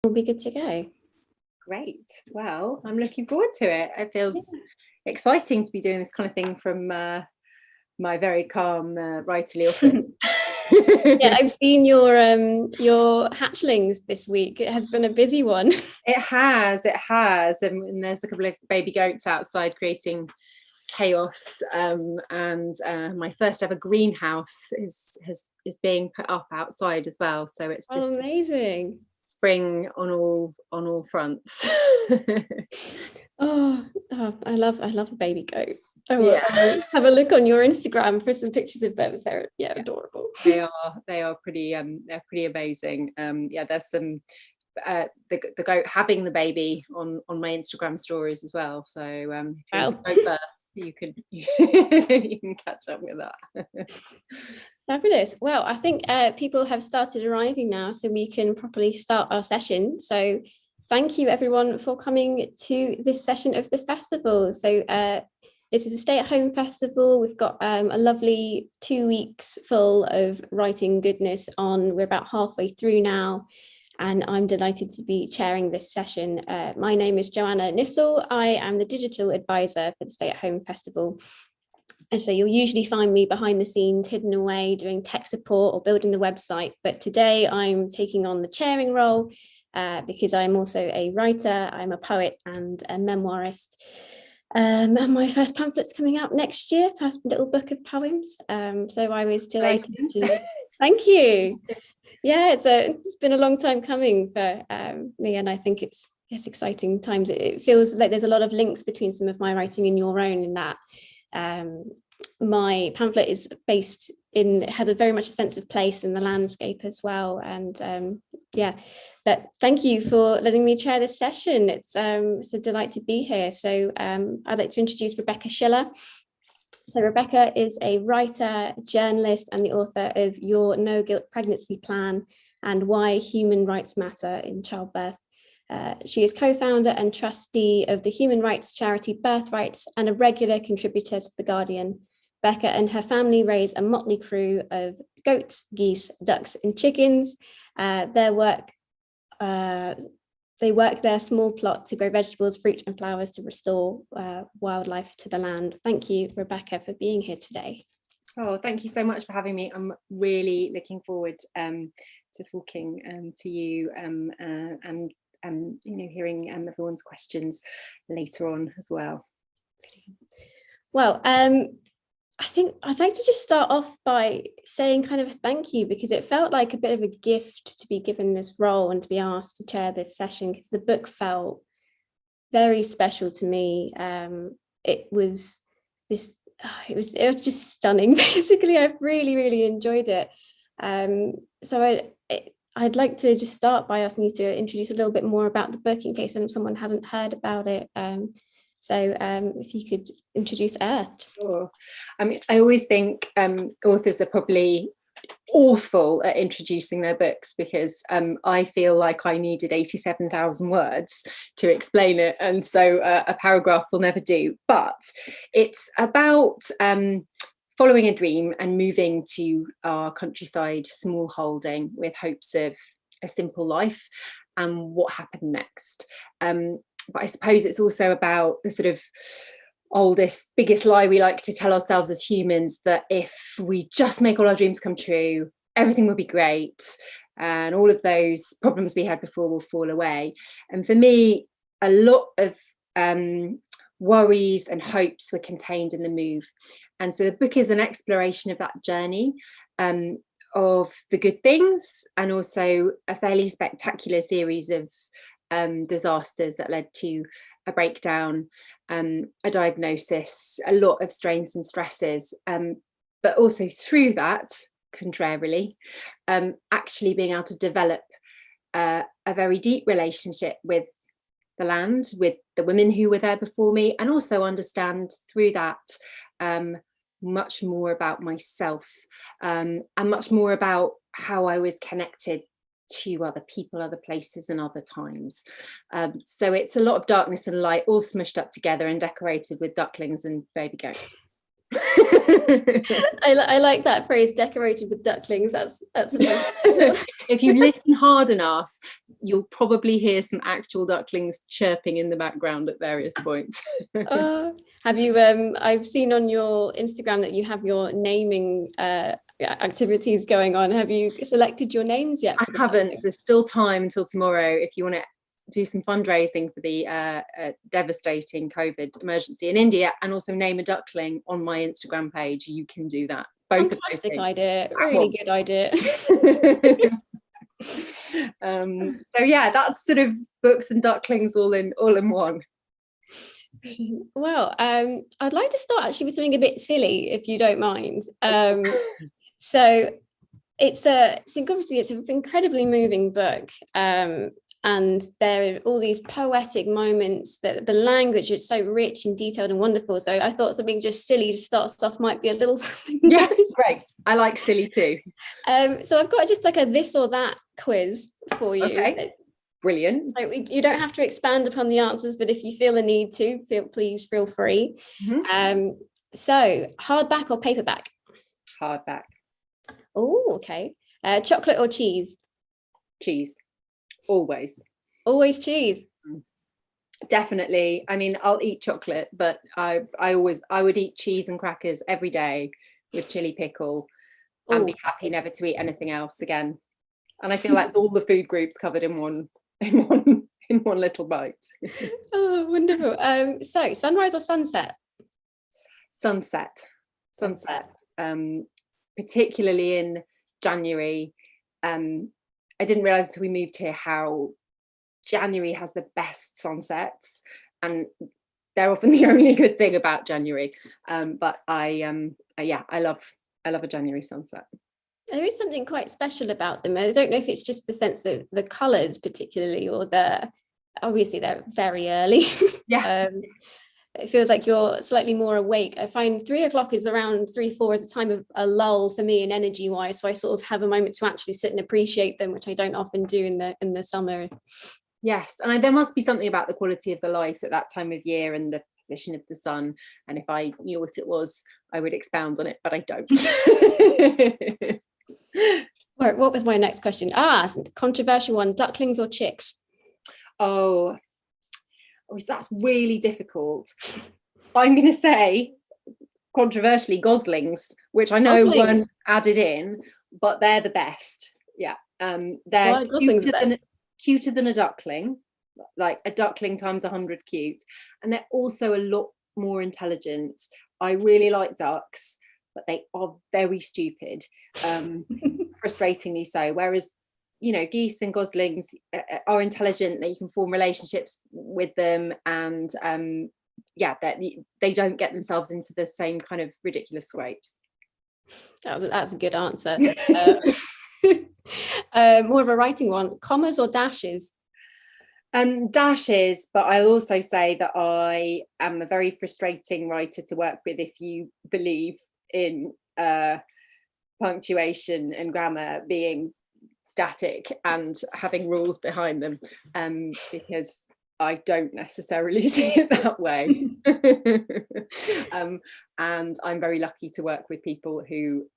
we'll be good to go. Great. Well, I'm looking forward to it. It feels exciting to be doing this kind of thing from my very calm writerly office. Yeah, I've seen your hatchlings this week. It has been a busy one. It has, and there's a couple of baby goats outside creating chaos, and my first ever greenhouse is being put up outside as well, so it's just amazing. Spring on all fronts. Oh, I love a baby goat. I'll have a look on your Instagram for some pictures of them. They're adorable. They are pretty they're pretty amazing. There's some the goat having the baby on my Instagram stories as well. So if you're into goat birth, you can catch up with that. Fabulous. Well, I think people have started arriving now, so we can properly start our session. So thank you everyone for coming to this session of the festival. So this is a stay-at-home festival. We've got a lovely 2 weeks full of writing goodness on. We're about halfway through now, and I'm delighted to be chairing this session. My name is Joanna Nissel. I am the digital advisor for the Stay-at-Home Festival. And so you'll usually find me behind the scenes, hidden away, doing tech support or building the website. But today I'm taking on the chairing role because I'm also a writer, I'm a poet and a memoirist. And my first pamphlet's coming out next year, first little book of poems. So I was delighted to, thank you. Yeah, it's been a long time coming for me, and I think it's exciting times. It feels like there's a lot of links between some of my writing and your own, in that my pamphlet is based in, it has a very much a sense of place in the landscape as well. And but thank you for letting me chair this session. It's a delight to be here. So I'd like to introduce Rebecca Schiller. So Rebecca is a writer, journalist, and the author of Your No Guilt Pregnancy Plan and Why Human Rights Matter in Childbirth. She is co-founder and trustee of the human rights charity Birthrights and a regular contributor to The Guardian. Becca and her family raise a motley crew of goats, geese, ducks, and chickens. They work their small plot to grow vegetables, fruit, and flowers to restore wildlife to the land. Thank you, Rebecca, for being here today. Oh, thank you so much for having me. I'm really looking forward to talking to you and hearing everyone's questions later on as well. Well, I think I'd like to just start off by saying kind of a thank you, because it felt like a bit of a gift to be given this role and to be asked to chair this session, because the book felt very special to me. It was just stunning. Basically, I've really enjoyed it. So I'd like to just start by asking you to introduce a little bit more about the book in case someone hasn't heard about it. So if you could introduce Earth. Sure. I mean, I always think authors are probably awful at introducing their books, because I feel like I needed 87,000 words to explain it, and so a paragraph will never do. But it's about following a dream and moving to our countryside small holding with hopes of a simple life and what happened next. But I suppose it's also about the sort of oldest, biggest lie we like to tell ourselves as humans, that if we just make all our dreams come true, everything will be great and all of those problems we had before will fall away. And for me, a lot of worries and hopes were contained in the move. And so the book is an exploration of that journey, of the good things, and also a fairly spectacular series of disasters that led to a breakdown, a diagnosis, a lot of strains and stresses, but also through that, contrarily, actually being able to develop a very deep relationship with the land, with the women who were there before me, and also understand through that much more about myself, and much more about how I was connected to other people, other places, and other times. So it's a lot of darkness and light all smushed up together and decorated with ducklings and baby goats. I like that phrase, decorated with ducklings. That's If you listen hard enough, you'll probably hear some actual ducklings chirping in the background at various points. Have you I've seen on your Instagram that you have your naming activities going on. Have you selected your names yet? I haven't. There's still time until tomorrow if you want to do some fundraising for the devastating COVID emergency in India, and also name a duckling on my Instagram page. You can do that. Both fantastic idea, really good idea. So yeah, that's sort of books and ducklings all in one. Well, I'd like to start actually with something a bit silly, if you don't mind. So it's obviously it's an incredibly moving book, and there are all these poetic moments, that the language is so rich and detailed and wonderful. So I thought something just silly to start off might be a little something. Yeah, great. I like silly too. So I've got just like a this or that quiz for you. Okay. Brilliant. So you don't have to expand upon the answers, but if you feel a need to, please feel free. So hardback or paperback? Hardback. Oh, okay. Chocolate or cheese? Cheese. Always Cheese. Definitely. I mean, I'll eat chocolate, but I would eat cheese and crackers every day with chili pickle and be happy never to eat anything else again. And I feel that's all the food groups covered in one little bite. Oh, wonderful. So sunrise or sunset? Sunset. Particularly in January. I didn't realize until we moved here how January has the best sunsets, and they're often the only good thing about January. But I love a January sunset. There is something quite special about them. I don't know if it's just the sense of the colours particularly, or obviously they're very early. Yeah. It feels like you're slightly more awake. I find 3 o'clock is around 3-4 is a time of a lull for me and energy wise. So I sort of have a moment to actually sit and appreciate them, which I don't often do in the summer. Yes, and there must be something about the quality of the light at that time of year and the position of the sun. And if I knew what it was, I would expound on it, but I don't. What was my next question? Controversial one, ducklings or chicks? Oh, that's really difficult. I'm going to say, controversially, goslings, which I know weren't added in, but they're the best. Yeah, they're cuter than a duckling, like a duckling times 100 cute, and they're also a lot more intelligent. I really like ducks, but they are very stupid, frustratingly so. Whereas, geese and goslings are intelligent, that you can form relationships with them, and they don't get themselves into the same kind of ridiculous scrapes. That's a good answer. More of a writing one, commas or dashes? Dashes, but I'll also say that I am a very frustrating writer to work with if you believe in punctuation and grammar being static and having rules behind them, because I don't necessarily see it that way. And I'm very lucky to work with people who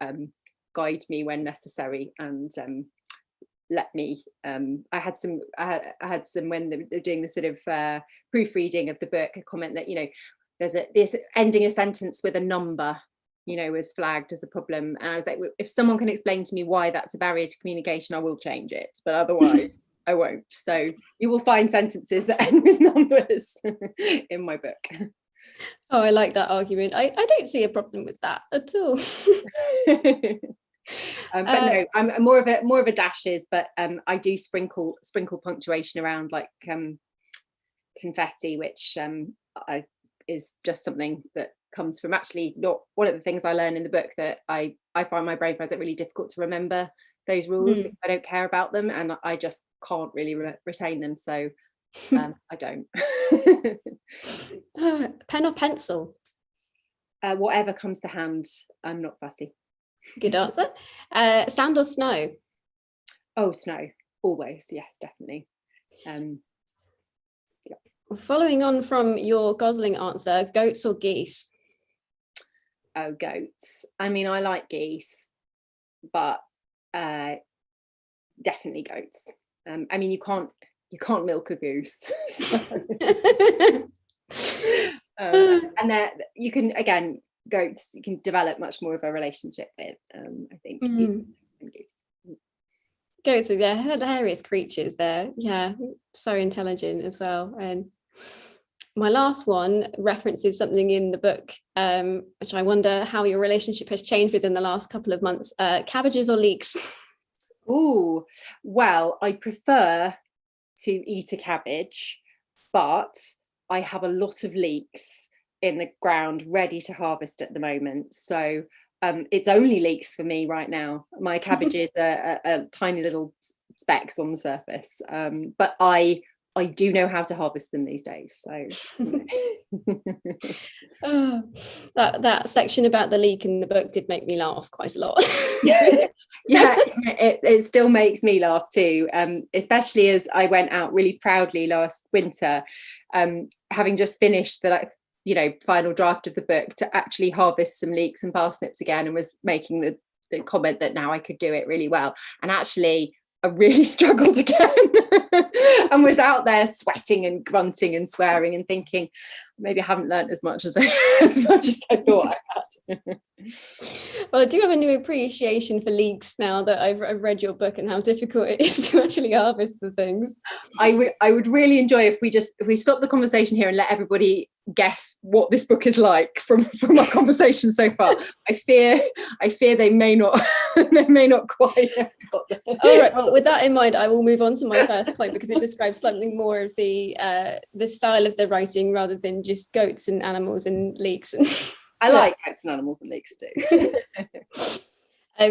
guide me when necessary and let me. I had some when they were doing the sort of proofreading of the book, a comment that there's ending a sentence with a number was flagged as a problem, and I was like, if someone can explain to me why that's a barrier to communication, I will change it, but otherwise I won't. So you will find sentences that end with numbers in my book. Oh, I like that argument. I don't see a problem with that at all. But no, I'm more of a dashes, but I do sprinkle punctuation around, like confetti, which is just something that comes from actually not one of the things I learn in the book, that I find my brain finds it really difficult to remember those rules because I don't care about them, and I just can't really retain them, so I don't. Pen or pencil? Whatever comes to hand. I'm not fussy. Good answer. Sand or snow? Oh, snow, always. Yes, definitely. Following on from your gosling answer, goats or geese? Oh, goats. I mean, I like geese, but definitely goats. I mean, you can't milk a goose. So, and that you can, again, goats you can develop much more of a relationship with. I think goose. Goats are, yeah, hilarious creatures. They're, yeah, so intelligent as well. And my last one references something in the book, which I wonder how your relationship has changed within the last couple of months. Cabbages or leeks? Oh, well, I prefer to eat a cabbage, but I have a lot of leeks in the ground ready to harvest at the moment. So it's only leeks for me right now. My cabbages are tiny little specks on the surface, but I do know how to harvest them these days. So Oh, that section about the leek in the book did make me laugh quite a lot. Yeah, it still makes me laugh too, especially as I went out really proudly last winter, having just finished the final draft of the book, to actually harvest some leeks and parsnips again, and was making the comment that now I could do it really well, and actually I really struggled again and was out there sweating and grunting and swearing and thinking maybe I haven't learned as much as I thought I had. Well, I do have a new appreciation for leeks now that I've read your book and how difficult it is to actually harvest the things. I would really enjoy if we stop the conversation here and let everybody guess what this book is like from our conversation so far. I fear they may not quite have got there. All right, well, with that in mind, I will move on to my first point, because it describes something more of the style of the writing rather than just goats and animals and leeks. I like goats and animals and leeks too.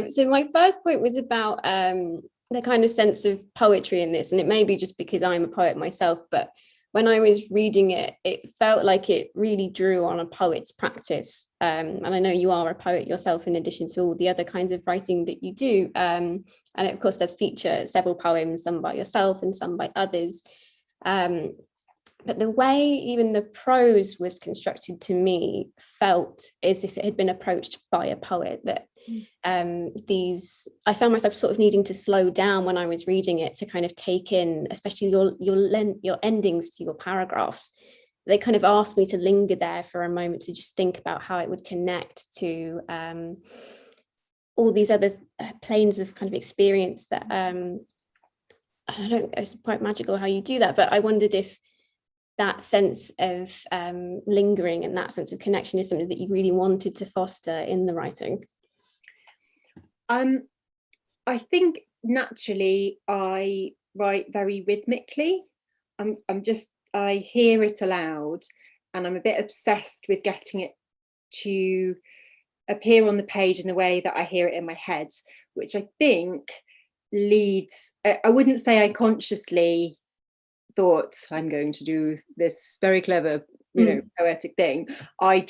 So my first point was about the kind of sense of poetry in this, and it may be just because I'm a poet myself, but when I was reading it, it felt like it really drew on a poet's practice. And I know you are a poet yourself, in addition to all the other kinds of writing that you do. And of course, there's feature several poems, some by yourself and some by others. But the way even the prose was constructed, to me, felt as if it had been approached by a poet. That I found myself sort of needing to slow down when I was reading it to kind of take in, especially your endings to your paragraphs. They kind of asked me to linger there for a moment to just think about how it would connect to all these other planes of kind of experience that I don't know, it's quite magical how you do that, but I wondered if that sense of lingering and that sense of connection is something that you really wanted to foster in the writing. I think naturally I write very rhythmically. I hear it aloud, and I'm a bit obsessed with getting it to appear on the page in the way that I hear it in my head, which I think leads, I wouldn't say I consciously thought I'm going to do this very clever, poetic thing. I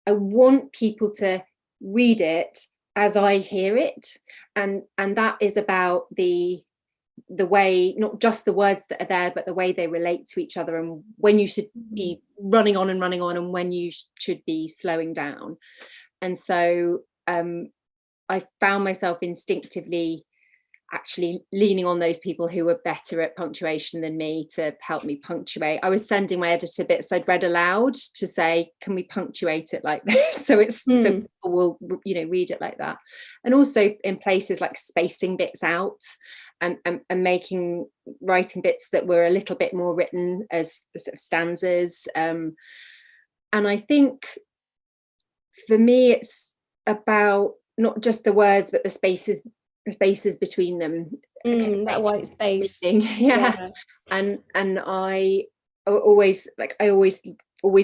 want people to read it as I hear it, and that is about the way, not just the words that are there, but the way they relate to each other, and when you should be running on and when you should be slowing down. And so I found myself instinctively actually leaning on those people who were better at punctuation than me to help me punctuate. I was sending my editor bits I'd read aloud to say, can we punctuate it like this? So so people will, read it like that. And also in places like spacing bits out and writing bits that were a little bit more written as sort of stanzas. And I think for me, it's about not just the words, but the spaces between them, that white space. Yeah. And I always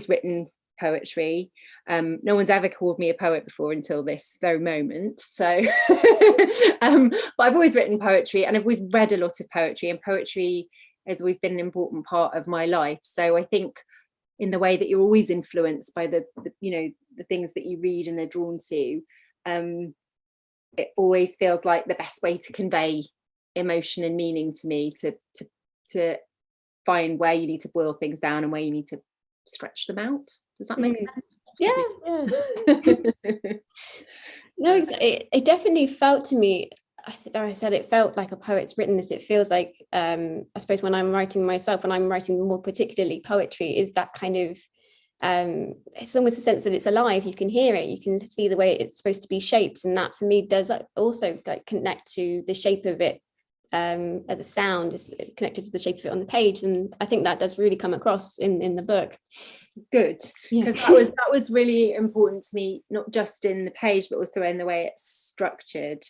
written poetry. No one's ever called me a poet before until this very moment, so but I've always written poetry, and I've always read a lot of poetry, and poetry has always been an important part of my life. So I think in the way that you're always influenced by the things that you read and are drawn to, it always feels like the best way to convey emotion and meaning to me, to find where you need to boil things down and where you need to stretch them out. Does that make sense? Yeah. No, it definitely felt to me, I said it felt like a poet's written this. It feels like, I suppose when I'm writing myself, when I'm writing more particularly poetry, is that kind of, it's almost a sense that it's alive. You can hear it, you can see the way it's supposed to be shaped, and that for me does also like connect to the shape of it, as a sound is connected to the shape of it on the page, and I think that does really come across in the book. Good, because that was really important to me, not just in the page but also in the way it's structured.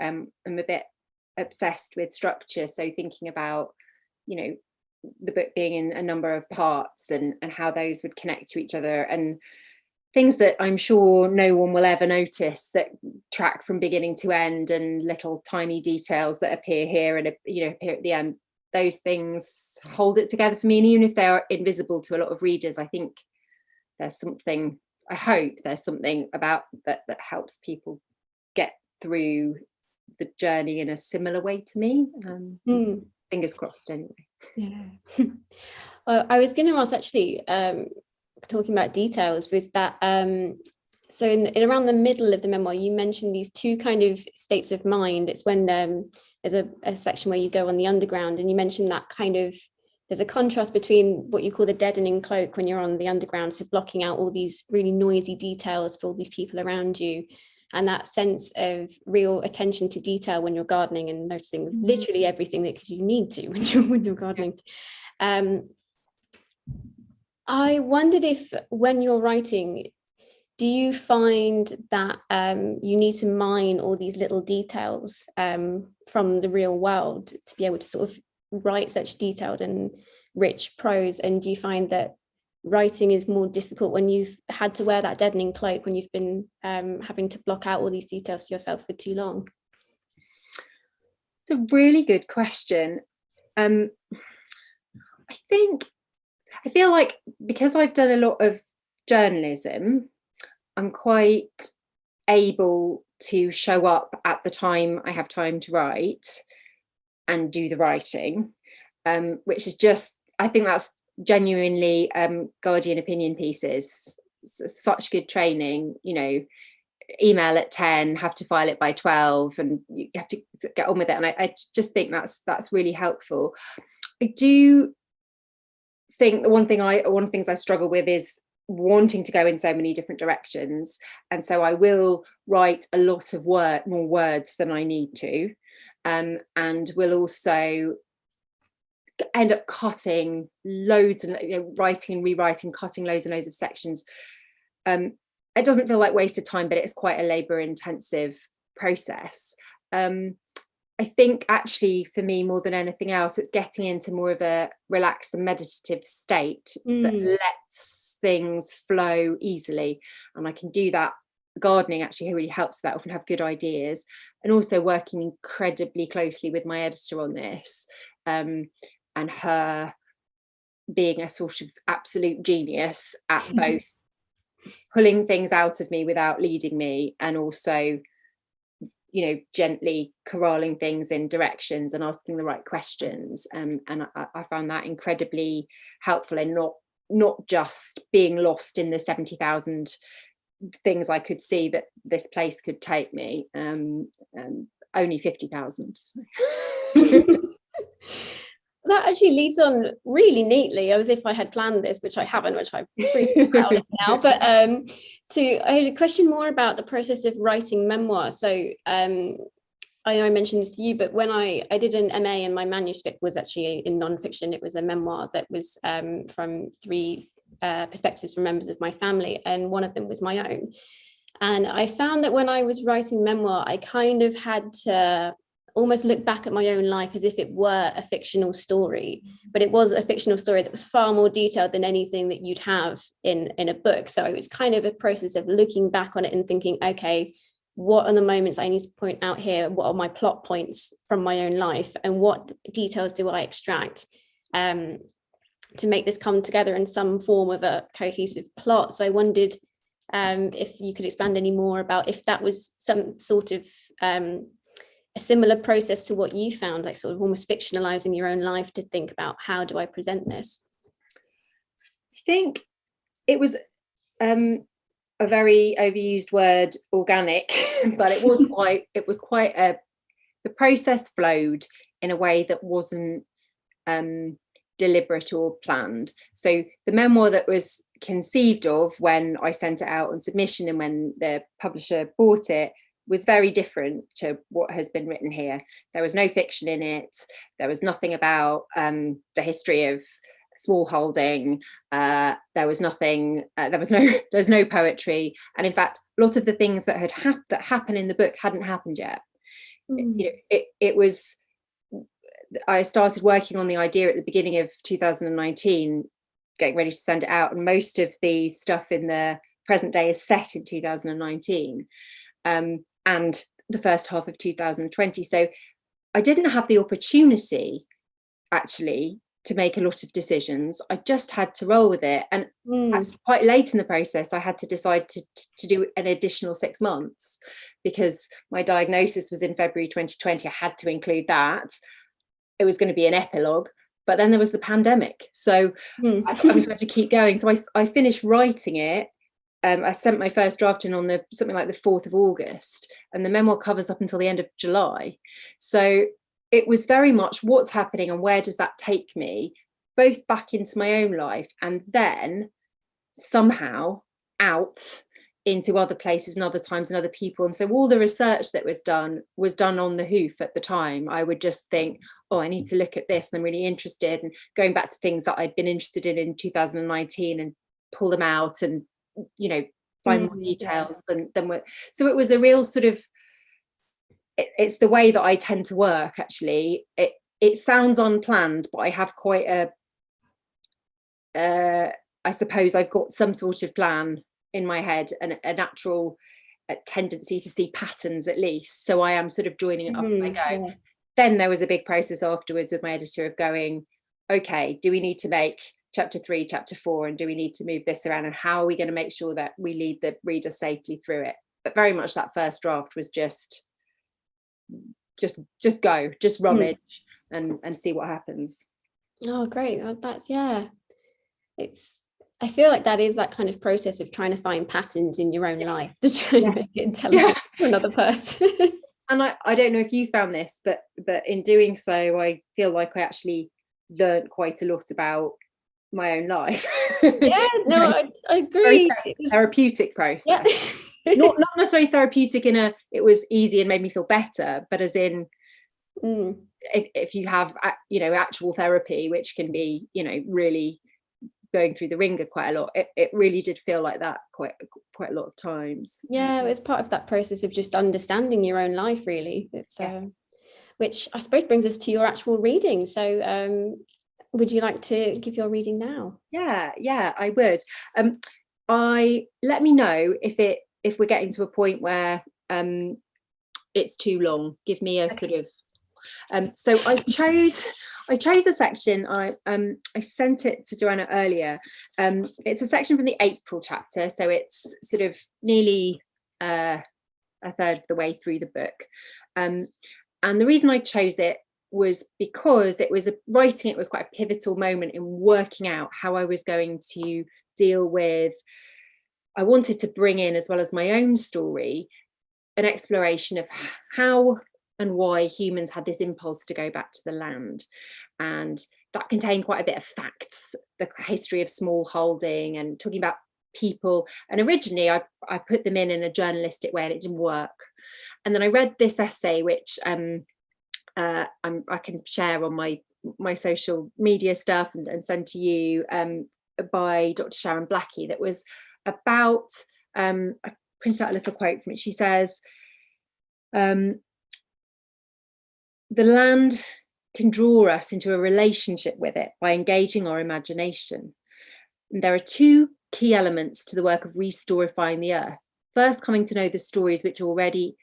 I'm a bit obsessed with structure, so thinking about, you know, the book being in a number of parts and how those would connect to each other, and things that I'm sure no one will ever notice that track from beginning to end, and little tiny details that appear here and, you know, appear at the end. Those things hold it together for me, and even if they're invisible to a lot of readers, I think there's something, I hope there's something about that helps people get through the journey in a similar way to me. Fingers crossed anyway. Yeah. Well, I was going to ask actually, talking about details, was that so in around the middle of the memoir you mentioned these two kind of states of mind. It's when there's a section where you go on the underground, and you mentioned that kind of there's a contrast between what you call the deadening cloak when you're on the underground, so blocking out all these really noisy details for all these people around you, and that sense of real attention to detail when you're gardening and noticing literally everything that you need to when you're gardening. I wondered if when you're writing, do you find that you need to mine all these little details from the real world to be able to sort of write such detailed and rich prose? And do you find that writing is more difficult when you've had to wear that deadening cloak, when you've been having to block out all these details to yourself for too long? It's a really good question. I feel like because I've done a lot of journalism, I'm quite able to show up at the time I have time to write and do the writing, which is just, I think that's genuinely Guardian opinion pieces, such good training, you know, email at 10, have to file it by 12, and you have to get on with it. And I just think that's really helpful. I do think one of the things I struggle with is wanting to go in so many different directions, and so I will write a lot of more words than I need to, and will also end up cutting loads and, you know, writing and rewriting, cutting loads and loads of sections. It doesn't feel like wasted time, but it's quite a labor intensive process. I think actually for me, more than anything else, it's getting into more of a relaxed and meditative state that lets things flow easily, and I can do that. Gardening actually really helps with that. I often have good ideas, and also working incredibly closely with my editor on this, and her being a sort of absolute genius at both pulling things out of me without leading me, and also, you know, gently corralling things in directions and asking the right questions. And I found that incredibly helpful in not just being lost in the 70,000 things I could see that this place could take me. Only 50,000. That actually leads on really neatly, as if I had planned this, which I haven't, which I'm pretty proud of now. But I had a question more about the process of writing memoir. So I know I mentioned this to you, but when I did an MA and my manuscript was actually in non-fiction, it was a memoir that was from 3 perspectives from members of my family, and one of them was my own. And I found that when I was writing memoir, I kind of had to almost look back at my own life as if it were a fictional story, but it was a fictional story that was far more detailed than anything that you'd have in a book. So it was kind of a process of looking back on it and thinking, okay, what are the moments I need to point out here? What are my plot points from my own life, and what details do I extract to make this come together in some form of a cohesive plot? So I wondered if you could expand any more about if that was some sort of a similar process to what you found, like sort of almost fictionalizing your own life to think about how do I present this? I think it was A very overused word, organic, but it was quite the process flowed in a way that wasn't deliberate or planned. So the memoir that was conceived of when I sent it out on submission and when the publisher bought it was very different to what has been written here. There was no fiction in it. There was nothing about the history of small holding. There was nothing. There's no poetry, and in fact, a lot of the things that that happened in the book hadn't happened yet. It was. I started working on the idea at the beginning of 2019, getting ready to send it out, and most of the stuff in the present day is set in 2019. And the first half of 2020. So I didn't have the opportunity actually to make a lot of decisions. I just had to roll with it. And quite late in the process, I had to decide to do an additional 6 months because my diagnosis was in February 2020. I had to include that. It was going to be an epilogue, but then there was the pandemic. So I had to keep going. So I finished writing it. I sent my first draft in on something like the 4th of August, and the memoir covers up until the end of July. So it was very much what's happening and where does that take me, both back into my own life and then somehow out into other places and other times and other people. And so all the research that was done on the hoof at the time. I would just think, oh, I need to look at this and I'm really interested, and going back to things that I'd been interested in 2019 and pull them out and find more details than what. So it was a real sort of, it's the way that I tend to work actually. It sounds unplanned, but I have quite I suppose I've got some sort of plan in my head and a natural tendency to see patterns at least. So I am sort of joining it up as I go. Yeah. Then there was a big process afterwards with my editor of going, okay, do we need to make chapter 3, chapter 4, and do we need to move this around, and how are we going to make sure that we lead the reader safely through it? But very much that first draft was just go, just rummage and see what happens. Oh, great. That's, yeah. I feel like that is that kind of process of trying to find patterns in your own life to try and make it intelligent for another person. And I don't know if you found this, but in doing so, I feel like I actually learned quite a lot about my own life. Yeah, no, I agree. Therapeutic process. Yeah. not necessarily therapeutic in it was easy and made me feel better, but as in if you have actual therapy, which can be really going through the ringer quite a lot, it really did feel like that quite a lot of times. Yeah, it was part of that process of just understanding your own life, really. It's which I suppose brings us to your actual reading. So would you like to give your reading now? Yeah, I would. Let me know if we're getting to a point where it's too long. Give me a sort of so I chose a section. I sent it to Joanna earlier. It's a section from the April chapter, so it's sort of nearly a third of the way through the book. And the reason I chose it was because writing it was quite a pivotal moment in working out how I was going to deal with. I wanted to bring in, as well as my own story, an exploration of how and why humans had this impulse to go back to the land. And that contained quite a bit of facts, the history of small holding and talking about people. And originally I put them in a journalistic way, and it didn't work. And then I read this essay, which I can share on my social media stuff and send to you, by Dr. Sharon Blackie, that was about, I print out a little quote from it. She says, the land can draw us into a relationship with it by engaging our imagination. And there are two key elements to the work of restorifying the earth. First, coming to know the stories which are already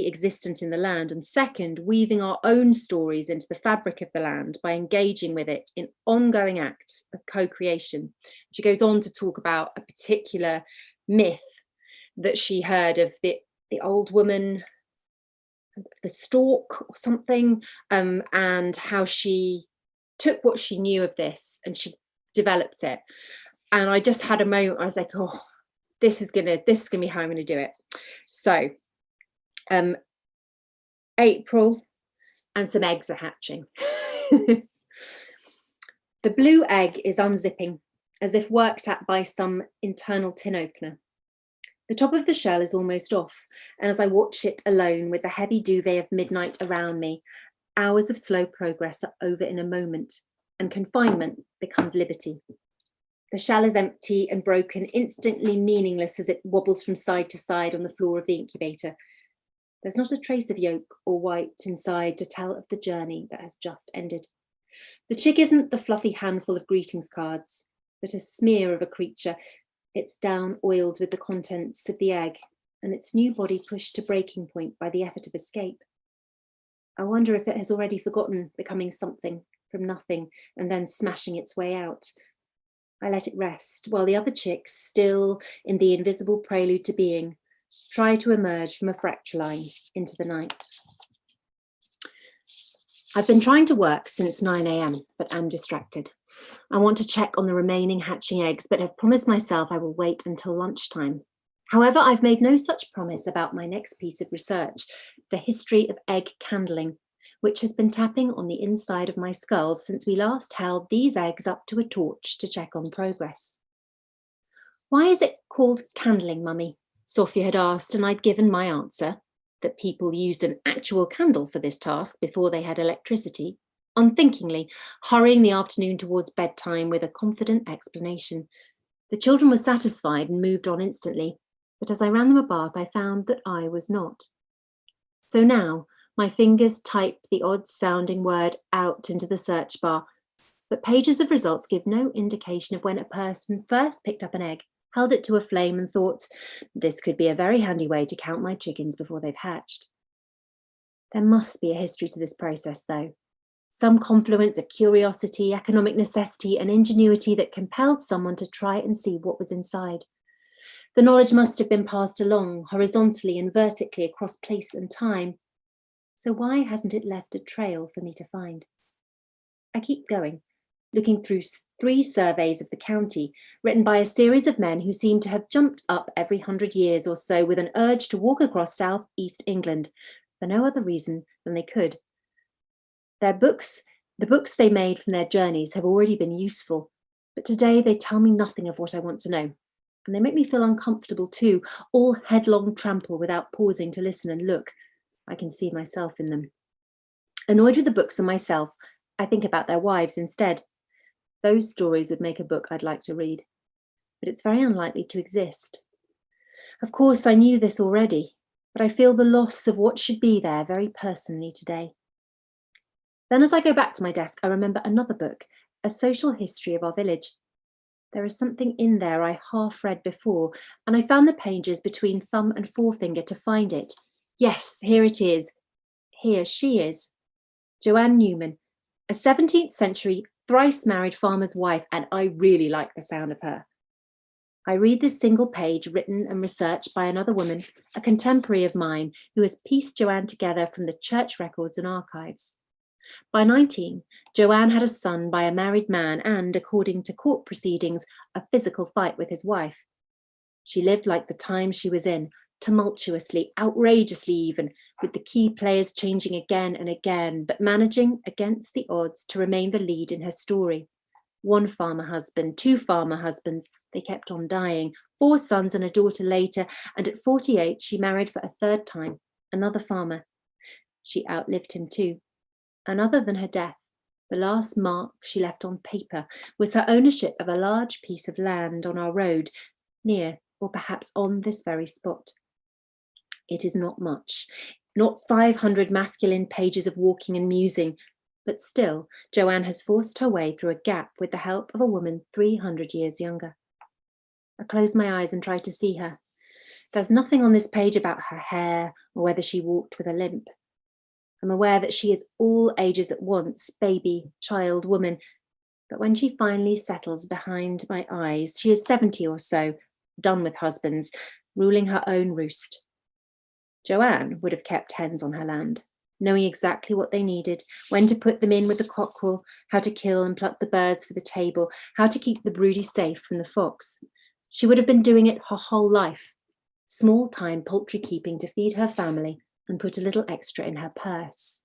existent in the land, and second, weaving our own stories into the fabric of the land by engaging with it in ongoing acts of co-creation. She goes on to talk about a particular myth that she heard of the old woman, the stork or something, and how she took what she knew of this and she developed it. And I just had a moment, I was like, oh, this is gonna be how I'm gonna do it. So April, and some eggs are hatching. The blue egg is unzipping, as if worked at by some internal tin opener. The top of the shell is almost off, and as I watch it alone with the heavy duvet of midnight around me, hours of slow progress are over in a moment, and confinement becomes liberty. The shell is empty and broken, instantly meaningless as it wobbles from side to side on the floor of the incubator. There's not a trace of yolk or white inside to tell of the journey that has just ended. The chick isn't the fluffy handful of greetings cards, but a smear of a creature, its down oiled with the contents of the egg, and its new body pushed to breaking point by the effort of escape. I wonder if it has already forgotten becoming something from nothing and then smashing its way out. I let it rest, while the other chicks, still in the invisible prelude to being, try to emerge from a fracture line into the night. I've been trying to work since 9 a.m, but am distracted. I want to check on the remaining hatching eggs, but have promised myself I will wait until lunchtime. However, I've made no such promise about my next piece of research, the history of egg candling, which has been tapping on the inside of my skull since we last held these eggs up to a torch to check on progress. Why is it called candling, Mummy? Sophia had asked, and I'd given my answer, that people used an actual candle for this task before they had electricity, unthinkingly, hurrying the afternoon towards bedtime with a confident explanation. The children were satisfied and moved on instantly, but as I ran them a bath, I found that I was not. So now, my fingers type the odd-sounding word out into the search bar, but pages of results give no indication of when a person first picked up an egg, held it to a flame and thought, this could be a very handy way to count my chickens before they've hatched. There must be a history to this process, though. Some confluence of curiosity, economic necessity, and ingenuity that compelled someone to try and see what was inside. The knowledge must have been passed along horizontally and vertically across place and time. So why hasn't it left a trail for me to find? I keep going, looking through 3 surveys of the county, written by a series of men who seem to have jumped up every 100 years or so with an urge to walk across south-east England, for no other reason than they could. The books they made from their journeys have already been useful, but today they tell me nothing of what I want to know. And they make me feel uncomfortable too, all headlong trample without pausing to listen and look. I can see myself in them. Annoyed with the books and myself, I think about their wives instead. Those stories would make a book I'd like to read, but it's very unlikely to exist. Of course, I knew this already, but I feel the loss of what should be there very personally today. Then as I go back to my desk, I remember another book, A Social History of Our Village. There is something in there I half read before, and I found the pages between thumb and forefinger to find it. Yes, here it is. Here she is. Joanne Newman, a 17th century thrice married farmer's wife, and I really like the sound of her. I read this single page written and researched by another woman, a contemporary of mine, who has pieced Joanne together from the church records and archives. By 19, Joanne had a son by a married man and, according to court proceedings, a physical fight with his wife. She lived like the time she was in, tumultuously, outrageously even, with the key players changing again and again, but managing, against the odds, to remain the lead in her story. 1 farmer husband, 2 farmer husbands, they kept on dying, 4 sons and a daughter later, and at 48 she married for a 3rd time, another farmer. She outlived him too. And other than her death, the last mark she left on paper was her ownership of a large piece of land on our road, near or perhaps on this very spot. It is not much, not 500 masculine pages of walking and musing, but still Joanne has forced her way through a gap with the help of a woman 300 years younger. I close my eyes and try to see her. There's nothing on this page about her hair or whether she walked with a limp. I'm aware that she is all ages at once, baby, child, woman, but when she finally settles behind my eyes, she is 70 or so, done with husbands, ruling her own roost. Joanne would have kept hens on her land. knowing exactly what they needed, when to put them in with the cockerel, how to kill and pluck the birds for the table, how to keep the broody safe from the fox. She would have been doing it her whole life. Small-time poultry keeping to feed her family and put a little extra in her purse.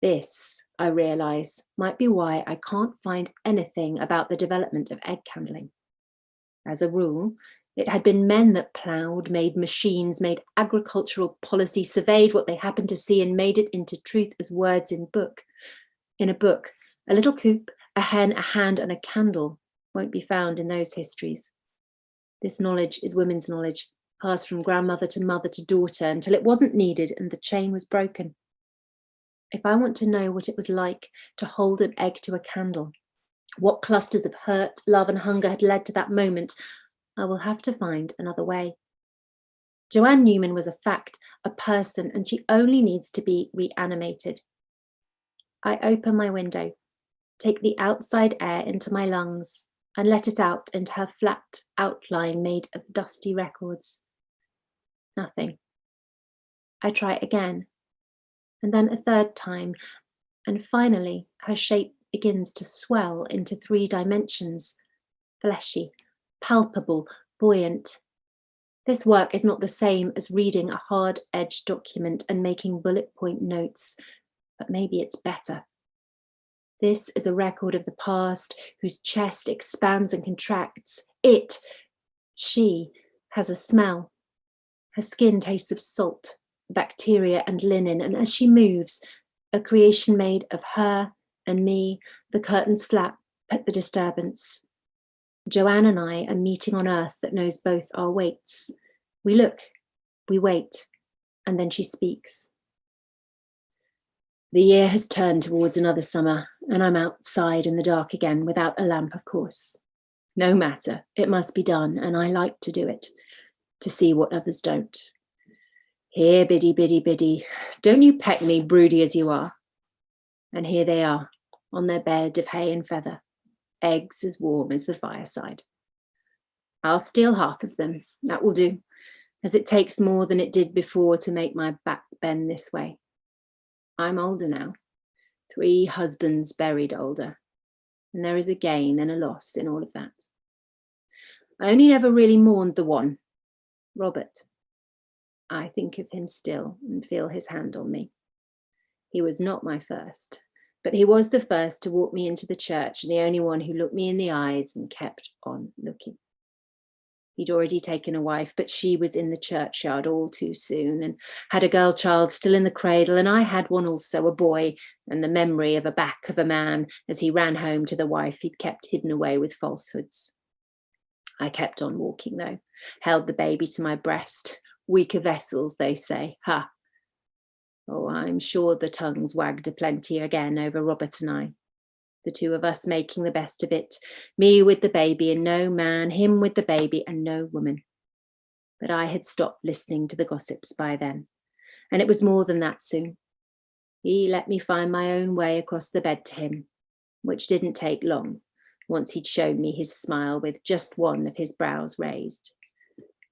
This, I realise, might be why I can't find anything about the development of egg candling. As a rule, it had been men that ploughed, made machines, made agricultural policy, surveyed what they happened to see and made it into truth as words in book. In a book, a little coop, a hen, a hand, and a candle won't be found in those histories. This knowledge is women's knowledge, passed from grandmother to mother to daughter until it wasn't needed and the chain was broken. If I want to know what it was like to hold an egg to a candle, what clusters of hurt, love, and hunger had led to that moment, I will have to find another way. Joanne Newman was a fact, a person, and she only needs to be reanimated. I open my window, take the outside air into my lungs, and let it out into her flat outline made of dusty records. Nothing. I try again, and then a third time, and finally her shape begins to swell into 3 dimensions, fleshy, palpable, buoyant. This work is not the same as reading a hard-edged document and making bullet point notes, but maybe it's better. This is a record of the past whose chest expands and contracts. She has a smell. Her skin tastes of salt, bacteria, and linen, and as she moves, a creation made of her and me, the curtains flap at the disturbance. Joanne and I are meeting on earth that knows both our weights. We look, we wait, and then she speaks. The year has turned towards another summer, and I'm outside in the dark again, without a lamp, of course. No matter, it must be done, and I like to do it, to see what others don't. Here, biddy, biddy, biddy, don't you peck me, broody as you are. And here they are, on their bed of hay and feather, eggs as warm as the fireside. I'll steal half of them, that will do, as it takes more than it did before to make my back bend this way. I'm older now, 3 husbands buried older, and there is a gain and a loss in all of that. I only never really mourned the one, Robert. I think of him still and feel his hand on me. He was not my first, but he was the first to walk me into the church and the only one who looked me in the eyes and kept on looking. He'd already taken a wife, but she was in the churchyard all too soon and had a girl child still in the cradle, and I had one also, a boy, and the memory of a back of a man as he ran home to the wife he'd kept hidden away with falsehoods. I kept on walking though, held the baby to my breast. Weaker vessels, they say, ha. Oh, I'm sure the tongues wagged aplenty again over Robert and I. The 2 of us making the best of it, me with the baby and no man, him with the baby and no woman. But I had stopped listening to the gossips by then, and it was more than that soon. He let me find my own way across the bed to him, which didn't take long, once he'd shown me his smile with just one of his brows raised.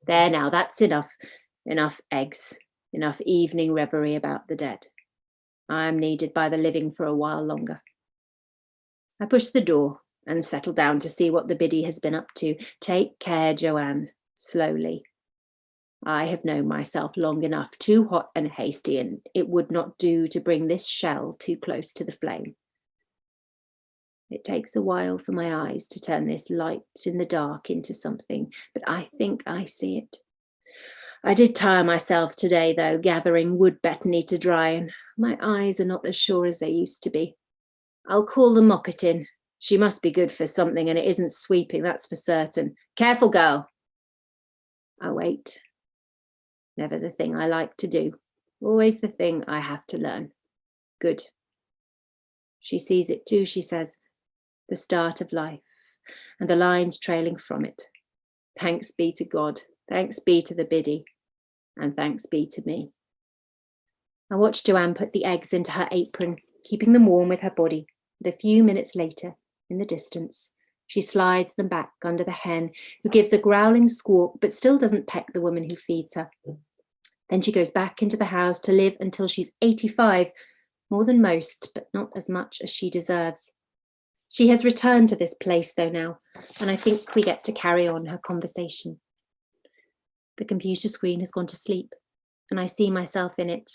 There now, that's enough. Enough eggs, enough evening reverie about the dead. I'm needed by the living for a while longer. I push the door and settle down to see what the biddy has been up to. Take care, Joanne, slowly. I have known myself long enough, too hot and hasty, and it would not do to bring this shell too close to the flame. It takes a while for my eyes to turn this light in the dark into something, but I think I see it. I did tire myself today, though, gathering wood betony to dry, and my eyes are not as sure as they used to be. I'll call the moppet in. She must be good for something, and it isn't sweeping, that's for certain. Careful, girl. I wait. Never the thing I like to do. Always the thing I have to learn. Good. She sees it too, she says. The start of life, and the lines trailing from it. Thanks be to God. Thanks be to the biddy. And thanks be to me. I watched Joanne put the eggs into her apron, keeping them warm with her body. And a few minutes later, in the distance, she slides them back under the hen, who gives a growling squawk, but still doesn't peck the woman who feeds her. Then she goes back into the house to live until she's 85, more than most, but not as much as she deserves. She has returned to this place, though, now, and I think we get to carry on her conversation. The computer screen has gone to sleep, and I see myself in it,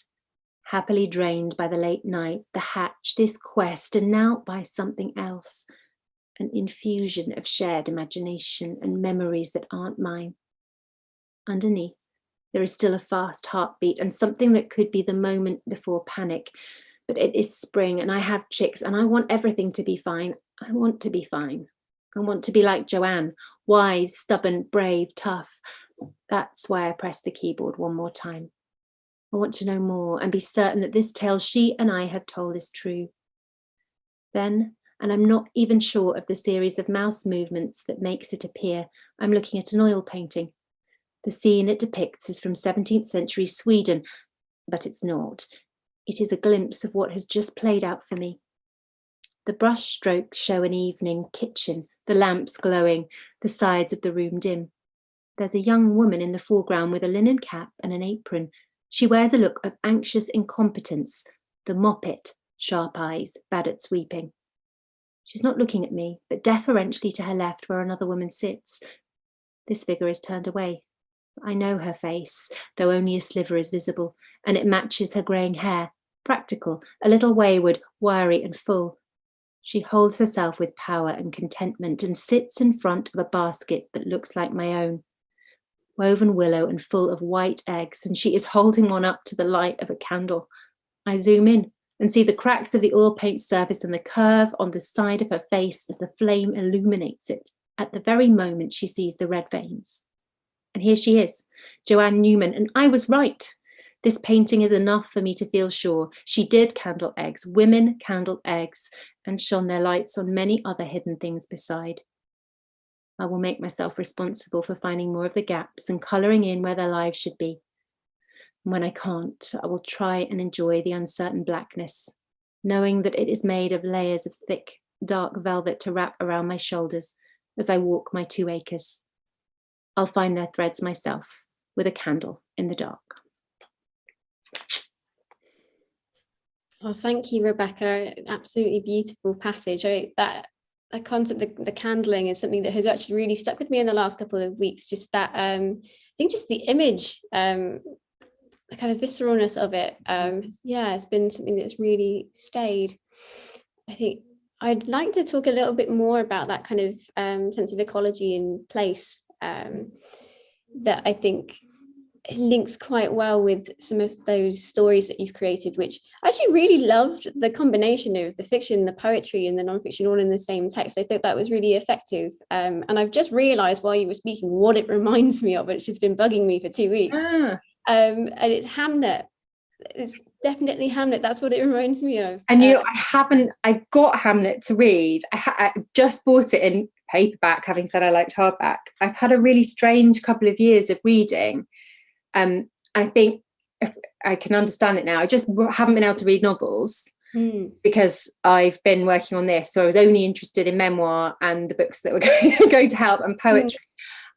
happily drained by the late night, the hatch, this quest, and now by something else, an infusion of shared imagination and memories that aren't mine. Underneath, there is still a fast heartbeat and something that could be the moment before panic, but it is spring and I have chicks and I want everything to be fine. I want to be fine. I want to be like Joanne, wise, stubborn, brave, tough. That's why I press the keyboard one more time. I want to know more and be certain that this tale she and I have told is true. Then, and I'm not even sure of the series of mouse movements that makes it appear, I'm looking at an oil painting. The scene it depicts is from 17th century Sweden, but it's not. It is a glimpse of what has just played out for me. The brush strokes show an evening kitchen, the lamps glowing, the sides of the room dim. There's a young woman in the foreground with a linen cap and an apron. She wears a look of anxious incompetence, the moppet, sharp eyes, bad at sweeping. She's not looking at me, but deferentially to her left where another woman sits. This figure is turned away. I know her face, though only a sliver is visible, and it matches her greying hair, practical, a little wayward, wiry and full. She holds herself with power and contentment and sits in front of a basket that looks like my own, woven willow and full of white eggs, and she is holding one up to the light of a candle. I zoom in and see the cracks of the oil paint surface and the curve on the side of her face as the flame illuminates it at the very moment she sees the red veins. And here she is, Joanne Newman, and I was right. This painting is enough for me to feel sure. She did candle eggs, women candled eggs, and shone their lights on many other hidden things beside. I will make myself responsible for finding more of the gaps and colouring in where their lives should be. And when I can't, I will try and enjoy the uncertain blackness, knowing that it is made of layers of thick, dark velvet to wrap around my shoulders as I walk my 2 acres. I'll find their threads myself with a candle in the dark. Oh, thank you, Rebecca. Absolutely beautiful passage. That concept, the candling, is something that has actually really stuck with me in the last couple of weeks. Just that, I think, just the image, the kind of visceralness of it. It's been something that's really stayed. I think I'd like to talk a little bit more about that kind of sense of ecology and place. That I think links quite well with some of those stories that you've created, which I actually really loved the combination of the fiction, the poetry and the non-fiction all in the same text. I thought that was really effective. And I've just realized while you were speaking what it reminds me of. It's just been bugging me for 2 weeks. And it's Hamnet. It's definitely Hamnet. That's what it reminds me of. And I've got Hamlet to read. I just bought it in paperback, having said I liked hardback. I've had a really strange couple of years of reading. I think I can understand it now. I just haven't been able to read novels because I've been working on this. So I was only interested in memoir and the books that were going to help, and poetry.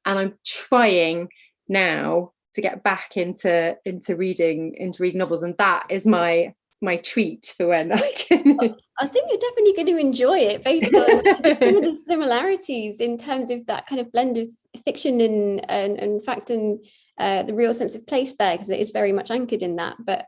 And I'm trying now to get back into reading novels, and that is my treat for when I can. I think you're definitely going to enjoy it based on some of the similarities in terms of that kind of blend of fiction and fact and the real sense of place there, because it is very much anchored in that. But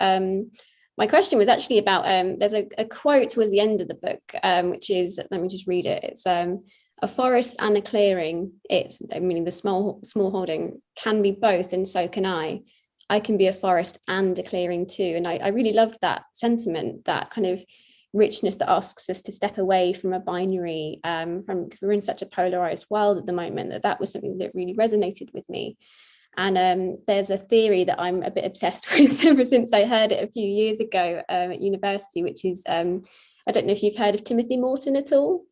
my question was actually about there's a quote towards the end of the book, which is, let me just read it. It's a forest and a clearing. It's, meaning the small holding, can be both, and so can I. I can be a forest and a clearing too. And I really loved that sentiment, that kind of richness that asks us to step away from a binary, because we're in such a polarized world at the moment, that was something that really resonated with me. And there's a theory that I'm a bit obsessed with ever since I heard it a few years ago at university, which is, I don't know if you've heard of Timothy Morton at all.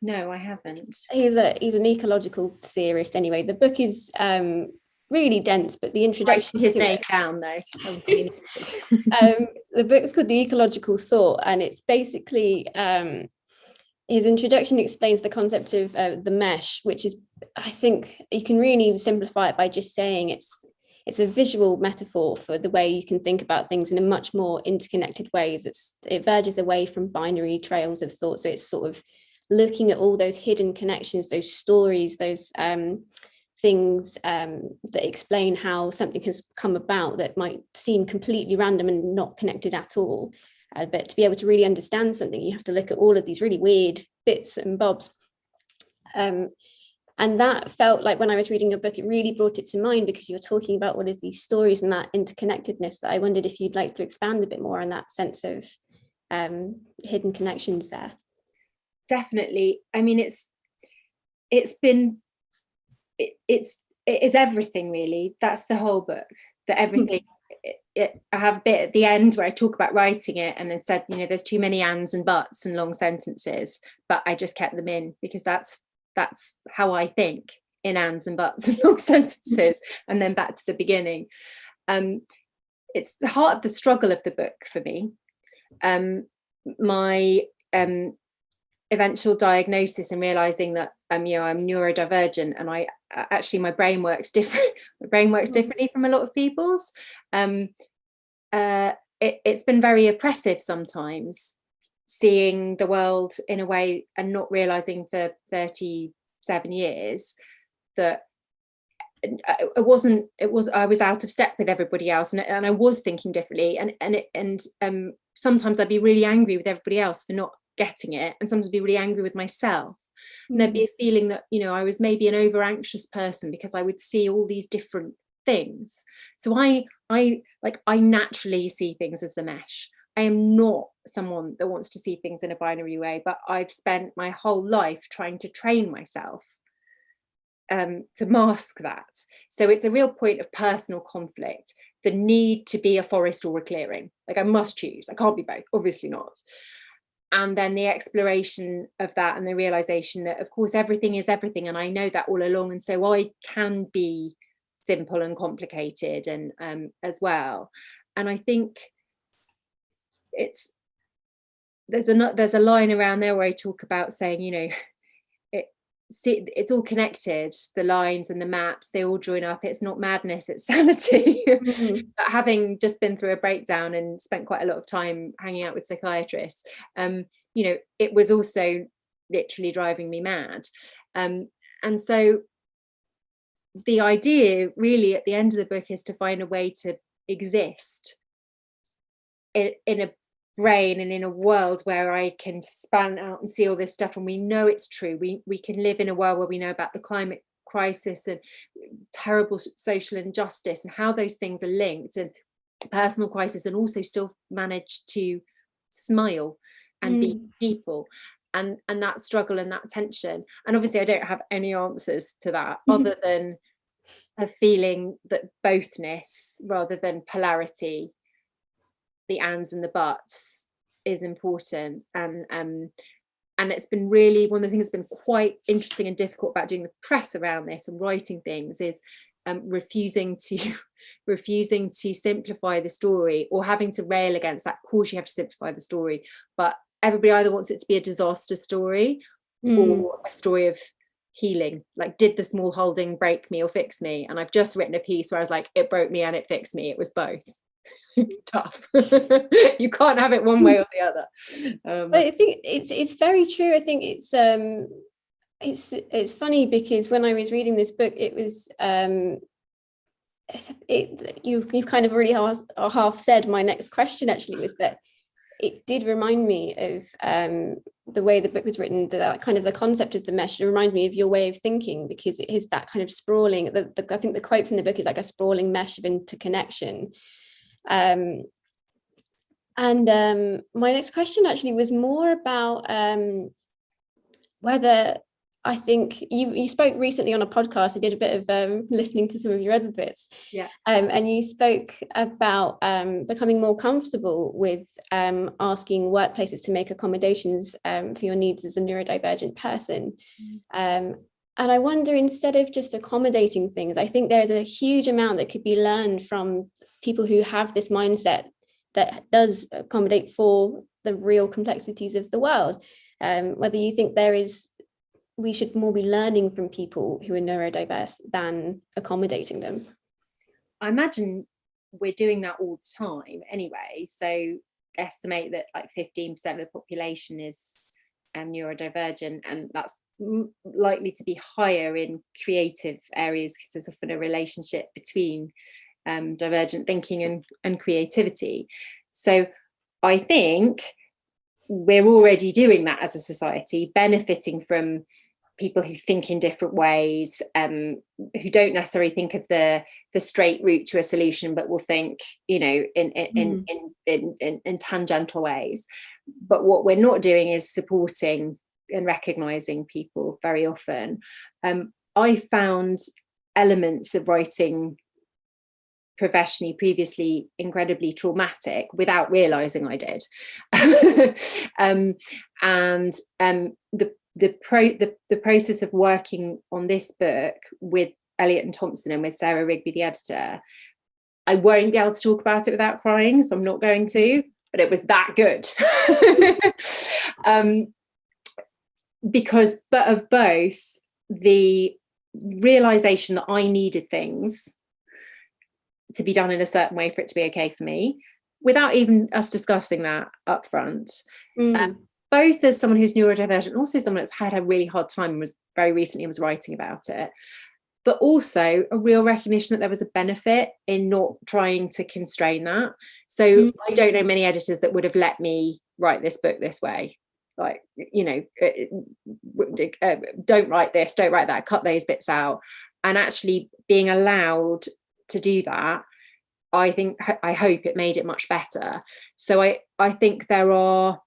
No, I haven't. He's an ecological theorist anyway. The book is really dense, but the introduction, his name down though. The book's called The Ecological Thought, and it's basically his introduction explains the concept of the mesh, which is, I think you can really simplify it by just saying it's it's a visual metaphor for the way you can think about things in a much more interconnected ways. It verges away from binary trails of thought. So it's sort of looking at all those hidden connections, those stories, those things that explain how something has come about that might seem completely random and not connected at all. But to be able to really understand something, you have to look at all of these really weird bits and bobs. And that felt like, when I was reading your book, it really brought it to mind, because you were talking about all of these stories and that interconnectedness, that I wondered if you'd like to expand a bit more on that sense of hidden connections there. Definitely. I mean, it is everything, really. That's the whole book, that everything. I have a bit at the end where I talk about writing it, and it said, there's too many ands and buts and long sentences, but I just kept them in because that's how I think, in ands and buts and long sentences, and then back to the beginning. It's the heart of the struggle of the book for me. My eventual diagnosis and realizing that I'm neurodivergent, and I actually, my brain works differently from a lot of people's. It's been very oppressive sometimes, seeing the world in a way and not realizing for 37 years that I was out of step with everybody else, and I was thinking differently, and sometimes I'd be really angry with everybody else for not getting it, and sometimes I'd be really angry with myself. And there'd be a feeling that I was maybe an over anxious person because I would see all these different things. So I naturally see things as the mesh. I am not someone that wants to see things in a binary way, but I've spent my whole life trying to train myself to mask that. So it's a real point of personal conflict, the need to be a forest or a clearing. Like, I must choose. I can't be both, obviously not. And then the exploration of that, and the realization that, of course, everything is everything, and I know that all along, and so I can be simple and complicated, and as well. And I think there's a line around there where I talk about saying, it's all connected, the lines and the maps, they all join up. It's not madness, it's sanity. But having just been through a breakdown and spent quite a lot of time hanging out with psychiatrists, it was also literally driving me mad. And so the idea really at the end of the book is to find a way to exist in a brain and in a world where I can span out and see all this stuff, and we know it's true. We can live in a world where we know about the climate crisis and terrible social injustice and how those things are linked, and personal crisis, and also still manage to smile and be people, and that struggle and that tension. And obviously I don't have any answers to that other than a feeling that bothness rather than polarity, the ands and the buts, is important. And it's been really, one of the things that's been quite interesting and difficult about doing the press around this and writing things is refusing to simplify the story, or having to rail against that. Of course you have to simplify the story, but everybody either wants it to be a disaster story or a story of healing. Like, did the small holding break me or fix me? And I've just written a piece where I was like, it broke me and it fixed me. It was both. Tough. You can't have it one way or the other. But I think it's very true. I think it's funny because when I was reading this book, it was you've kind of already half said my next question actually, was that it did remind me of the way the book was written, that kind of the concept of the mesh. It reminds me of your way of thinking, because it is that kind of sprawling, I think the quote from the book is like a sprawling mesh of interconnection. My next question actually was more about whether, I think you spoke recently on a podcast. I did a bit of listening to some of your other bits. Yeah. And you spoke about becoming more comfortable with asking workplaces to make accommodations for your needs as a neurodivergent person. And I wonder, instead of just accommodating things, I think there's a huge amount that could be learned from people who have this mindset that does accommodate for the real complexities of the world. Whether you think we should more be learning from people who are neurodiverse than accommodating them. I imagine we're doing that all the time anyway. So estimate that like 15% of the population is neurodivergent, and that's likely to be higher in creative areas because there's often a relationship between divergent thinking and creativity. So I think we're already doing that as a society, benefiting from people who think in different ways, who don't necessarily think of the straight route to a solution, but will think, you know, in tangential ways. But what we're not doing is supporting and recognizing people very often. I found elements of writing professionally previously incredibly traumatic without realizing I did. The process of working on this book with Elliot and Thompson and with Sarah Rigby, the editor, I won't be able to talk about it without crying, so I'm not going to, but it was that good. Because of both the realization that I needed things to be done in a certain way for it to be okay for me, without even us discussing that up front. Both as someone who's neurodivergent, also someone that's had a really hard time and was very recently was writing about it, but also a real recognition that there was a benefit in not trying to constrain that. So I don't know many editors that would have let me write this book this way. Like, you know, don't write this, don't write that, cut those bits out. And actually being allowed to do that, I hope it made it much better. So I think there's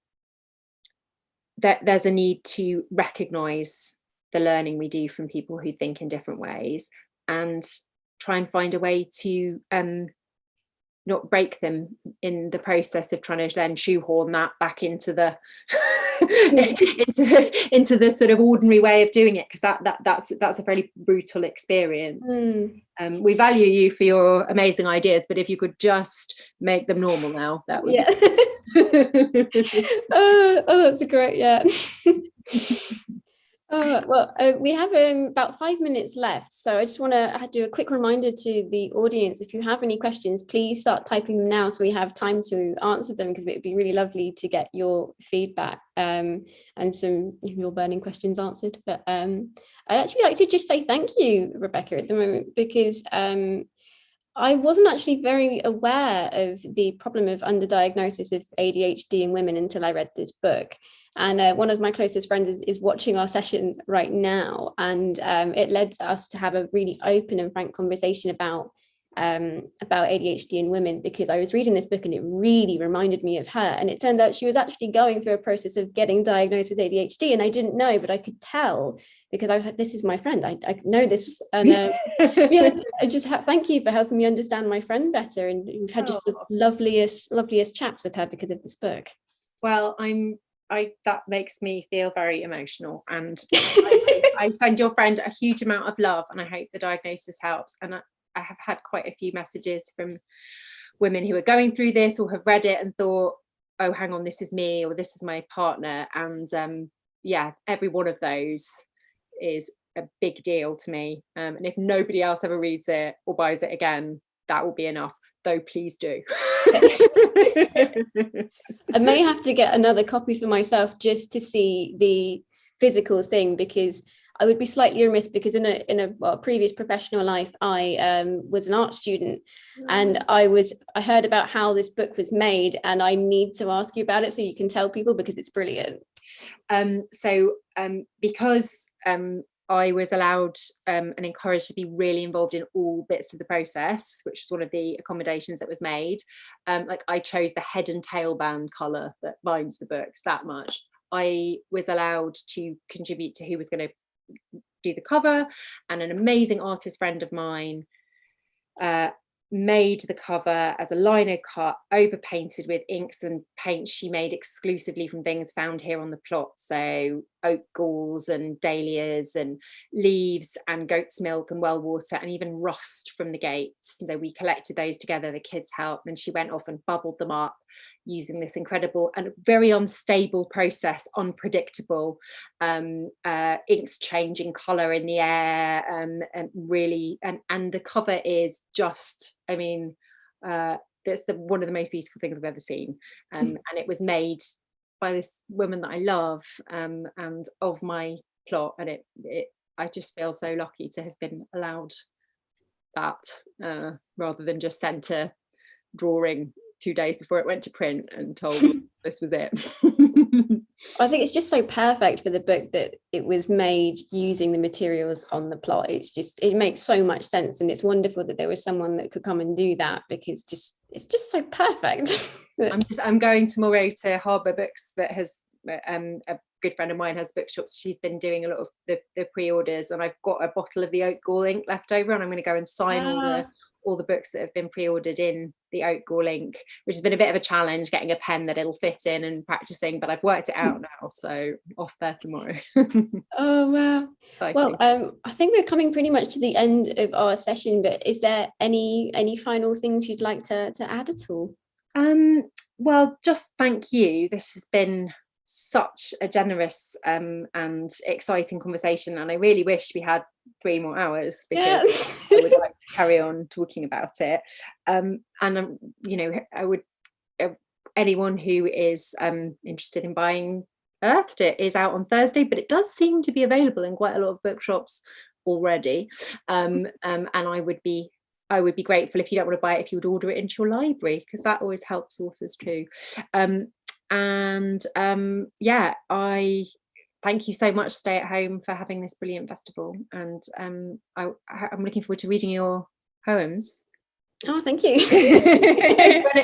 a need to recognise the learning we do from people who think in different ways and try and find a way to not break them in the process of trying to then shoehorn that back into the into the sort of ordinary way of doing it, because that's a very brutal experience. We value you for your amazing ideas, but if you could just make them normal now, that would be oh, that's great. Yeah. We have about 5 minutes left, so I just want to do a quick reminder to the audience. If you have any questions, please start typing them now so we have time to answer them, because it would be really lovely to get your feedback and some of your burning questions answered. But I'd actually like to just say thank you, Rebecca, at the moment, because I wasn't actually very aware of the problem of underdiagnosis of ADHD in women until I read this book. And one of my closest friends is watching our session right now, and it led us to have a really open and frank conversation about ADHD in women, because I was reading this book and it really reminded me of her. And it turned out she was actually going through a process of getting diagnosed with ADHD, and I didn't know, but I could tell, because I was like, this is my friend, I know this. And yeah, I just thank you for helping me understand my friend better, and we've had just the loveliest chats with her because of this book. Well, that makes me feel very emotional, and I send your friend a huge amount of love, and I hope the diagnosis helps. And I have had quite a few messages from women who are going through this or have read it and thought, oh, hang on, this is me, or this is my partner. And yeah, every one of those is a big deal to me. And if nobody else ever reads it or buys it again, that will be enough. Though please do. I may have to get another copy for myself just to see the physical thing, because I would be slightly remiss, because in a previous professional life, I was an art student, and I heard about how this book was made, and I need to ask you about it so you can tell people, because it's brilliant. Because I was allowed and encouraged to be really involved in all bits of the process, which was one of the accommodations that was made. Like, I chose the head and tail band colour that binds the books, that much. I was allowed to contribute to who was going to do the cover, and an amazing artist friend of mine made the cover as a lino cut, over painted with inks and paints she made exclusively from things found here on the plot, so oak galls and dahlias and leaves and goat's milk and well water and even rust from the gates. So we collected those together, the kids helped, and she went off and bubbled them up using this incredible and very unstable process, unpredictable, inks changing colour in the air, and really, and the cover is just I mean, that's one of the most beautiful things I've ever seen, and it was made by this woman that I love, and of my plot, and I just feel so lucky to have been allowed that, rather than just sent a drawing 2 days before it went to print and told this was it. I think it's just so perfect for the book that it was made using the materials on the plot. It makes so much sense, and it's wonderful that there was someone that could come and do that, because it's just so perfect. I'm going tomorrow to Harbour Books, that has a good friend of mine has bookshops. She's been doing a lot of the pre-orders, and I've got a bottle of the oat gall ink left over, and I'm going to go and sign all the books that have been pre-ordered in the oat gall ink, which has been a bit of a challenge, getting a pen that it'll fit in and practicing, but I've worked it out now, so off there tomorrow. Oh wow. Exciting. Well, I think we're coming pretty much to the end of our session, but is there any final things you'd like to add at all? Well, just thank you. This has been such a generous and exciting conversation, and I really wish we had 3 more hours, because I would like to carry on talking about it. And I would, anyone who is interested in buying Earthed, it is out on Thursday, but it does seem to be available in quite a lot of bookshops already. And I would be grateful if you don't want to buy it, if you would order it into your library, because that always helps authors too. I thank you so much, Stay at Home, for having this brilliant festival, and I'm looking forward to reading your poems. Oh, thank you.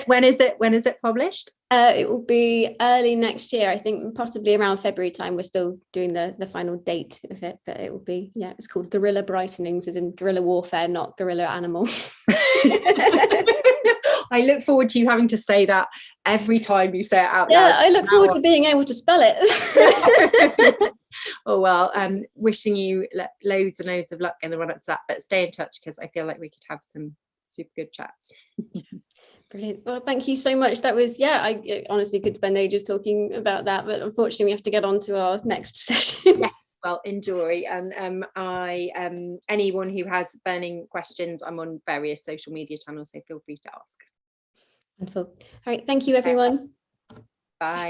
when is it published? It will be early next year, I think, possibly around February time. We're still doing the final date of it, but it will be, it's called Guerrilla Brightenings, as in guerrilla warfare, not guerrilla animal. I look forward to you having to say that every time you say it out loud. Yeah, I look forward to being able to spell it. Oh well, wishing you loads and loads of luck in the run up to that, but stay in touch, because I feel like we could have some super good chats. Brilliant. Well, thank you so much. That was, I honestly could spend ages talking about that, but unfortunately we have to get on to our next session. Yes, well, enjoy. And anyone who has burning questions, I'm on various social media channels, so feel free to ask. Wonderful. All right, thank you everyone. Bye.